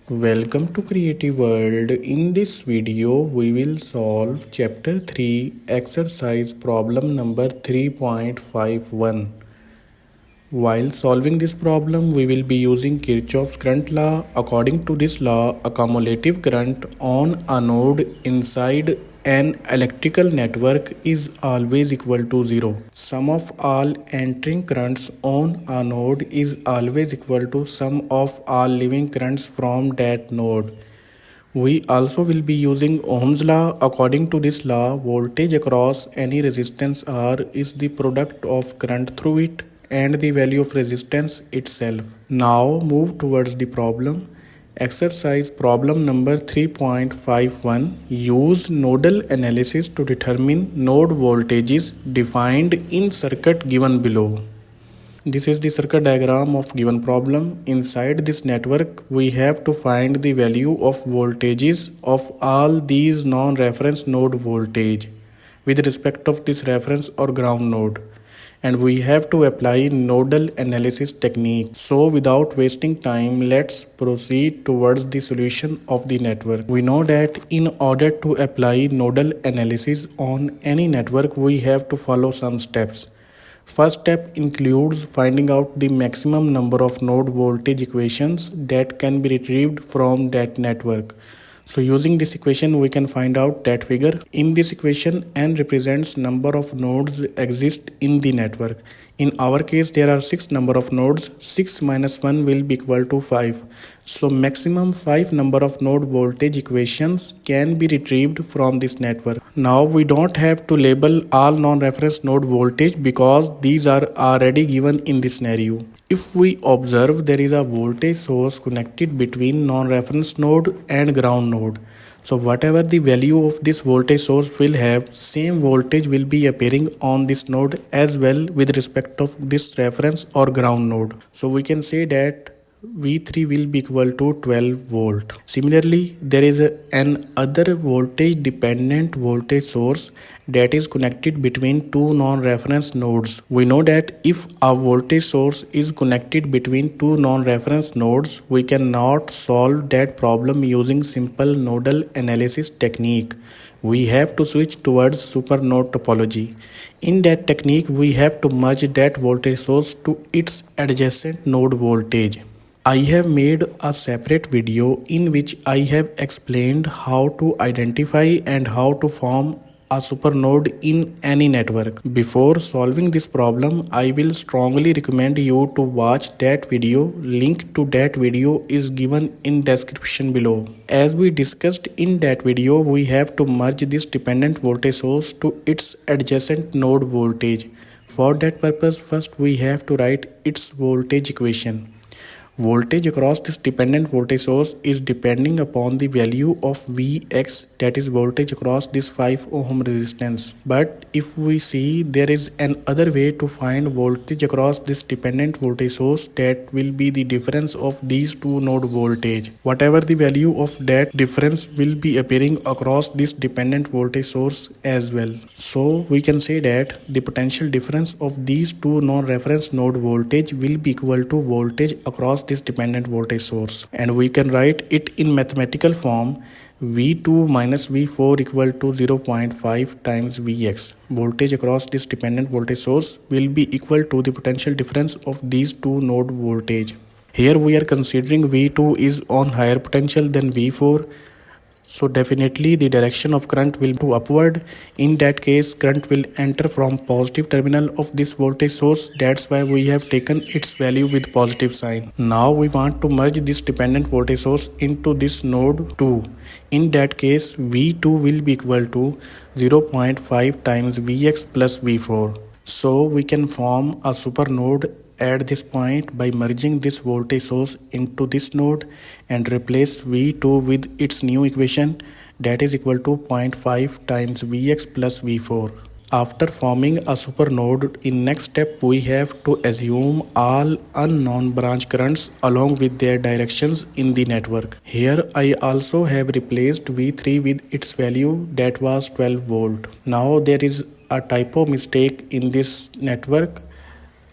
Welcome to Creative World. In this video, we will solve chapter 3 exercise problem number 3.51. While solving this problem, we will be using Kirchoff's current law. According to this law, a cumulative current on a node inside an electrical network is always equal to 0. Sum of all entering currents on a node is always equal to sum of all leaving currents from that node. We also will be using Ohm's law. According to this law, voltage across any resistance R is the product of current through it and the value of resistance itself. Now move towards the problem. Exercise problem number 3.51. Use nodal analysis to determine node voltages defined in circuit given below. This is the circuit diagram of given problem. Inside this network, we have to find the value of voltages of all these non-reference node voltage with respect of this reference or ground node. And we have to apply nodal analysis technique. So without wasting time, let's proceed towards the solution of the network. We know that in order to apply nodal analysis on any network, we have to follow some steps. First step includes finding out the maximum number of node voltage equations that can be retrieved from that network. So using this equation, we can find out that figure. In this equation, n represents number of nodes exist in the network. In our case, there are 6 number of nodes. 6 minus 1 will be equal to 5. So maximum 5 number of node voltage equations can be retrieved from this network. Now we don't have to label all non-reference node voltage because these are already given in this scenario. If we observe, there is a voltage source connected between non-reference node and ground node. So whatever the value of this voltage source will have, same voltage will be appearing on this node as well with respect of this reference or ground node. So we can say that V3 will be equal to 12 volt. Similarly, there is an other voltage dependent voltage source that is connected between two non-reference nodes. We know that if a voltage source is connected between two non-reference nodes, we cannot solve that problem using simple nodal analysis technique. We have to switch towards supernode topology. In that technique, we have to merge that voltage source to its adjacent node voltage. I have made a separate video in which I have explained how to identify and how to form a supernode in any network. Before solving this problem, I will strongly recommend you to watch that video. Link to that video is given in description below. As we discussed in that video, we have to merge this dependent voltage source to its adjacent node voltage. For that purpose, first we have to write its voltage equation. Voltage across this dependent voltage source is depending upon the value of Vx, that is voltage across this 5 ohm resistance. But if we see, there is an other way to find voltage across this dependent voltage source, that will be the difference of these two node voltage. Whatever the value of that difference will be appearing across this dependent voltage source as well. So we can say that the potential difference of these two non-reference node voltage will be equal to voltage across this dependent voltage source, and we can write it in mathematical form. V2 minus V4 equal to 0.5 times Vx. Voltage across this dependent voltage source will be equal to the potential difference of these two node voltage. Here we are considering V2 is on higher potential than V4. So definitely the direction of current will be upward. In that case, current will enter from positive terminal of this voltage source. That's why we have taken its value with positive sign. Now we want to merge this dependent voltage source into this node 2. In that case, V2 will be equal to 0.5 times Vx plus V4. So we can form a supernode at this point by merging this voltage source into this node and replace V2 with its new equation, that is equal to 0.5 times Vx plus V4. After forming a supernode, in next step we have to assume all unknown branch currents along with their directions in the network. Here I also have replaced V3 with its value, that was 12 volt. Now there is a typo mistake in this network.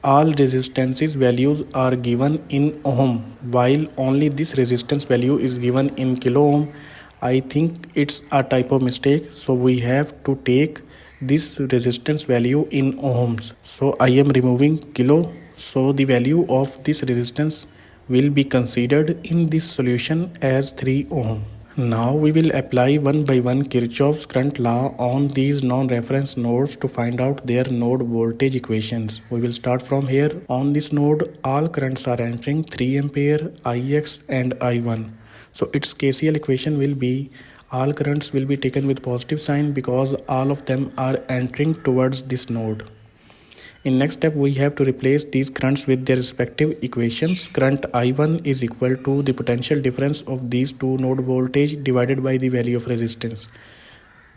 all resistances values are given in ohm while only this resistance value is given in kilo ohm. I think it's a typo mistake, so we have to take this resistance value in ohms. So I am removing kilo, so the value of this resistance will be considered in this solution as 3 ohm. Now we will apply one by one Kirchoff's current law on these non-reference nodes to find out their node voltage equations. We will start from here. On this node, all currents are entering 3 ampere, Ix and I1. So its KCL equation will be all currents will be taken with positive sign because all of them are entering towards this node. In next step, we have to replace these currents with their respective equations. Current I1 is equal to the potential difference of these two node voltage divided by the value of resistance.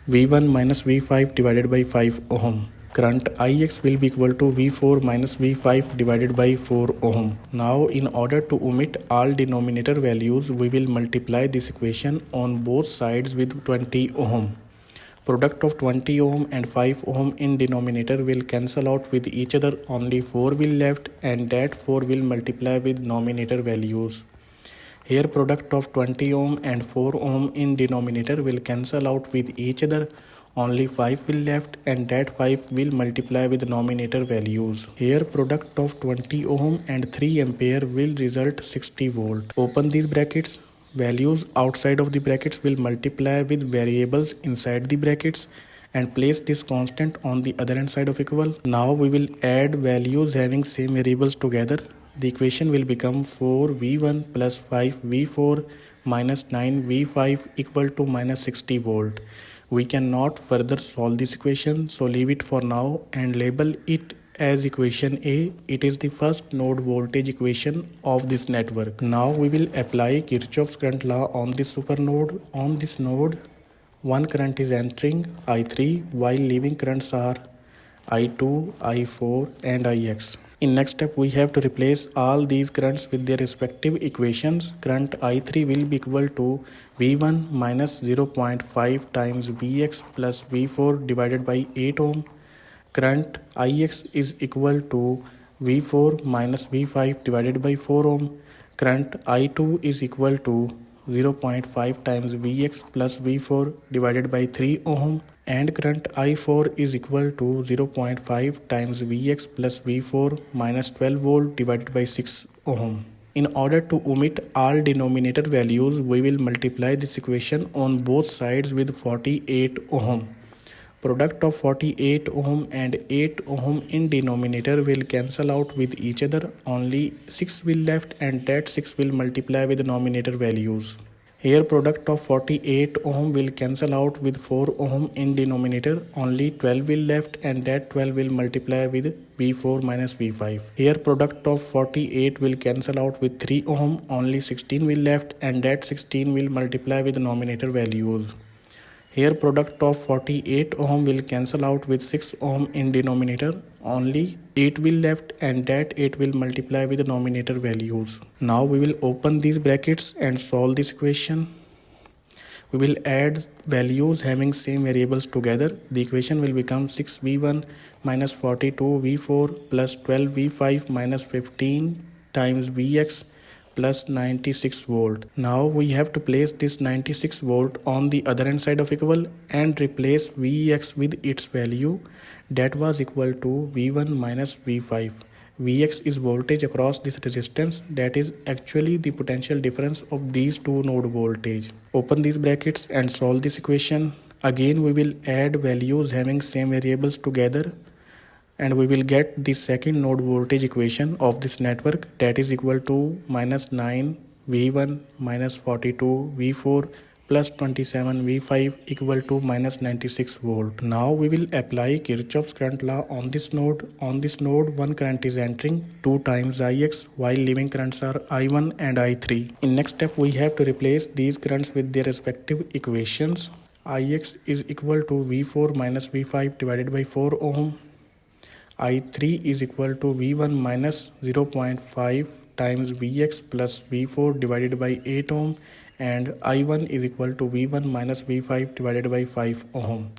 V1 minus V5 divided by 5 ohm. Current Ix will be equal to V4 minus V5 divided by 4 ohm. Now in order to omit all denominator values, we will multiply this equation on both sides with 20 ohm. Product of 20 ohm and 5 ohm in denominator will cancel out with each other, only 4 will left and that 4 will multiply with nominator values. Here product of 20 ohm and 4 ohm in denominator will cancel out with each other, only 5 will left and that 5 will multiply with nominator values. Here product of 20 ohm and 3 ampere will result 60 volt. Open these brackets. Values outside of the brackets will multiply with variables inside the brackets and place this constant on the other hand side of equal. Now we will add values having same variables together. The equation will become 4v1 plus 5v4 minus 9v5 equal to minus 60 volt. We cannot further solve this equation, so leave it for now and label it as equation A. It is the first node voltage equation of this network. Now we will apply Kirchoff's current law on this supernode. On this node, one current is entering I3 while leaving currents are I2, I4 and Ix. In next step, we have to replace all these currents with their respective equations. Current I3 will be equal to V1 minus 0.5 times Vx plus V4 divided by 8 ohm. Current Ix is equal to V4 minus V5 divided by 4 ohm. Current I2 is equal to 0.5 times Vx plus V4 divided by 3 ohm, and current I4 is equal to 0.5 times Vx plus V4 minus 12 volt divided by 6 ohm. In order to omit all denominator values, we will multiply this equation on both sides with 48 ohm. Product of 48 ohm and 8 ohm in denominator will cancel out with each other, only 6 will left and that 6 will multiply with the nominator values. Here product of 48 ohm will cancel out with 4 ohm in denominator, only 12 will left and that 12 will multiply with V4 minus V5. Here product of 48 will cancel out with 3 ohm, only 16 will left and that 16 will multiply with the nominator values. Here product of 48 ohm will cancel out with 6 ohm in denominator, only 8 will left and that 8 will multiply with the nominator values. Now we will open these brackets and solve this equation. We will add values having same variables together. The equation will become 6v1 minus 42v4 plus 12v5 minus 15 times vx plus 96 volt. Now we have to place this 96 volt on the other hand side of equal and replace Vx with its value that was equal to V1 minus V5. Vx is voltage across this resistance, that is actually the potential difference of these two node voltage. Open these brackets and solve this equation. Again we will add values having same variables together and we will get the second node voltage equation of this network, that is equal to minus 9 V1 minus 42 V4 plus 27 V5 equal to minus 96 volt. Now we will apply Kirchoff's current law on this node. On this node, one current is entering 2 times Ix while leaving currents are I1 and I3. In next step, we have to replace these currents with their respective equations. Ix is equal to V4 minus V5 divided by 4 ohm. I3 is equal to V1 minus 0.5 times Vx plus V4 divided by 8 ohm, and I1 is equal to V1 minus V5 divided by 5 ohm.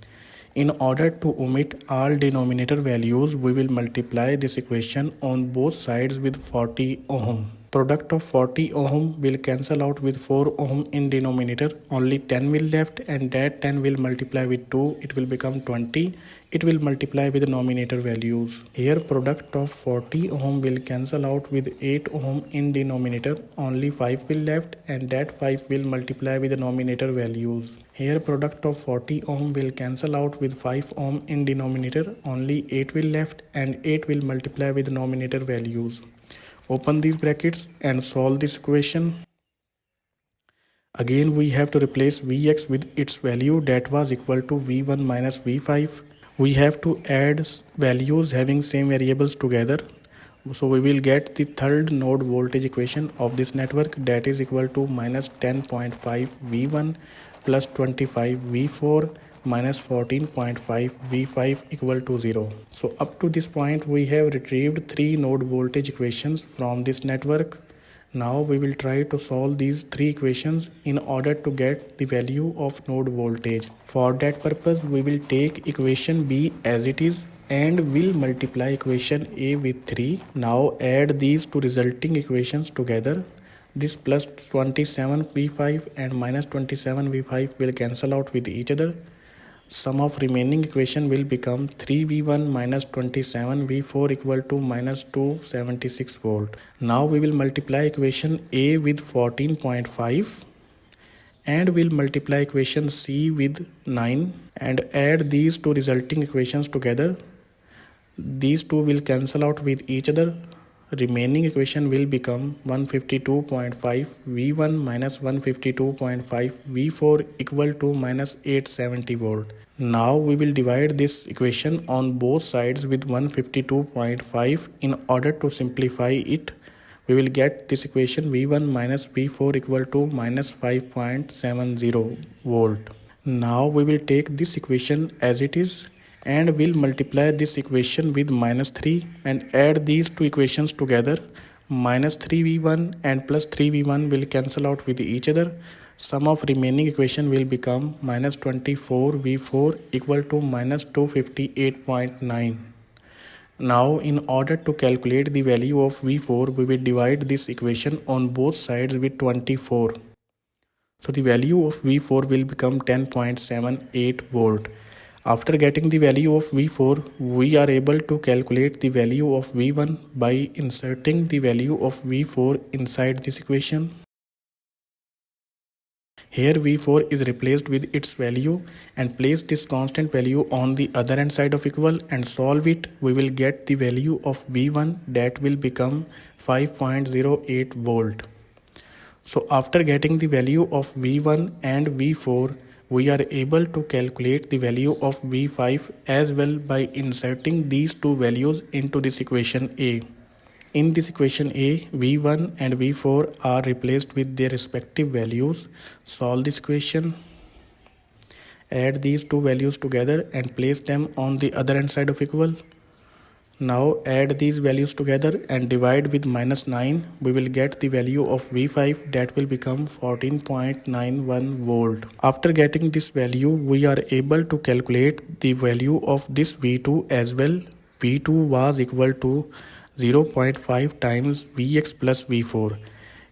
In order to omit all denominator values, we will multiply this equation on both sides with 40 ohm. Product of 40 ohm will cancel out with 4 ohm in denominator. Only 10 will left, and that 10 will multiply with 2. It will become 20. It will multiply with nominator values. Here product of 40 ohm will cancel out with 8 ohm in denominator. Only 5 will left, and that 5 will multiply with the nominator values. Here product of 40 ohm will cancel out with 5 ohm in denominator. Only 8 will left, and 8 will multiply with nominator values. Open these brackets and solve this equation. Again we have to replace Vx with its value, that was equal to V1 minus V5. We have to add values having same variables together. So we will get the third node voltage equation of this network, that is equal to minus 10.5 V1 plus 25 V4 minus 14.5 V5 equal to 0. So up to this point we have retrieved three node voltage equations from this network. Now we will try to solve these three equations in order to get the value of node voltage. For that purpose we will take equation B as it is and will multiply equation A with 3. Now add these two resulting equations together. This plus 27 V5 and minus 27 V5 will cancel out with each other. Sum of remaining equation will become 3V1 minus 27 V4 equal to minus 276 volt. Now we will multiply equation A with 14.5 and will multiply equation C with 9 and add these two resulting equations together. These two will cancel out with each other. Remaining equation will become 152.5 V1 minus 152.5 V4 equal to minus 870 volt. Now we will divide this equation on both sides with 152.5 in order to simplify it. We will get this equation V1 minus V4 equal to minus 5.70 volt. Now we will take this equation as it is and will multiply this equation with minus 3 and add these two equations together. Minus 3V1 and plus 3V1 will cancel out with each other. Sum of remaining equation will become minus 24V4 equal to minus 258.9. Now in order to calculate the value of V4, we will divide this equation on both sides with 24. So the value of V4 will become 10.78 volt. After getting the value of V4, we are able to calculate the value of V1 by inserting the value of V4 inside this equation. Here V4 is replaced with its value and place this constant value on the other hand side of equal and solve it. We will get the value of V1, that will become 5.08 volt. So after getting the value of V1 and V4, we are able to calculate the value of V5 as well by inserting these two values into this equation A. In this equation A, V1 and V4 are replaced with their respective values. Solve this equation. Add these two values together and place them on the other hand side of equal. Now add these values together and divide with minus 9. We will get the value of V5, that will become 14.91 volt. After getting this value, we are able to calculate the value of this V2 as well. V2 was equal to 0.5 times Vx plus V4.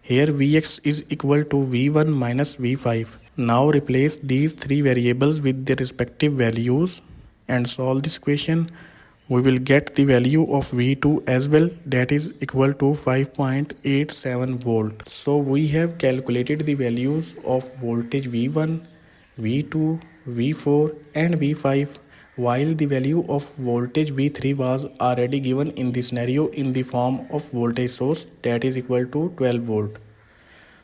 Here Vx is equal to V1 minus V5. Now replace these three variables with their respective values and solve this equation. We will get the value of V2 as well, that is equal to 5.87 volt. So we have calculated the values of voltage V1, V2, V4 and V5, while the value of voltage V3 was already given in the scenario in the form of voltage source, that is equal to 12 volt.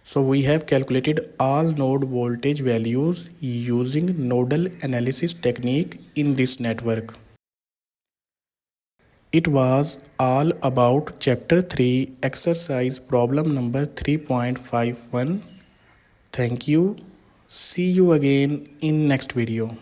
So we have calculated all node voltage values using nodal analysis technique in this network. It was all about chapter 3 exercise problem number 3.51. Thank you. See you again in next video.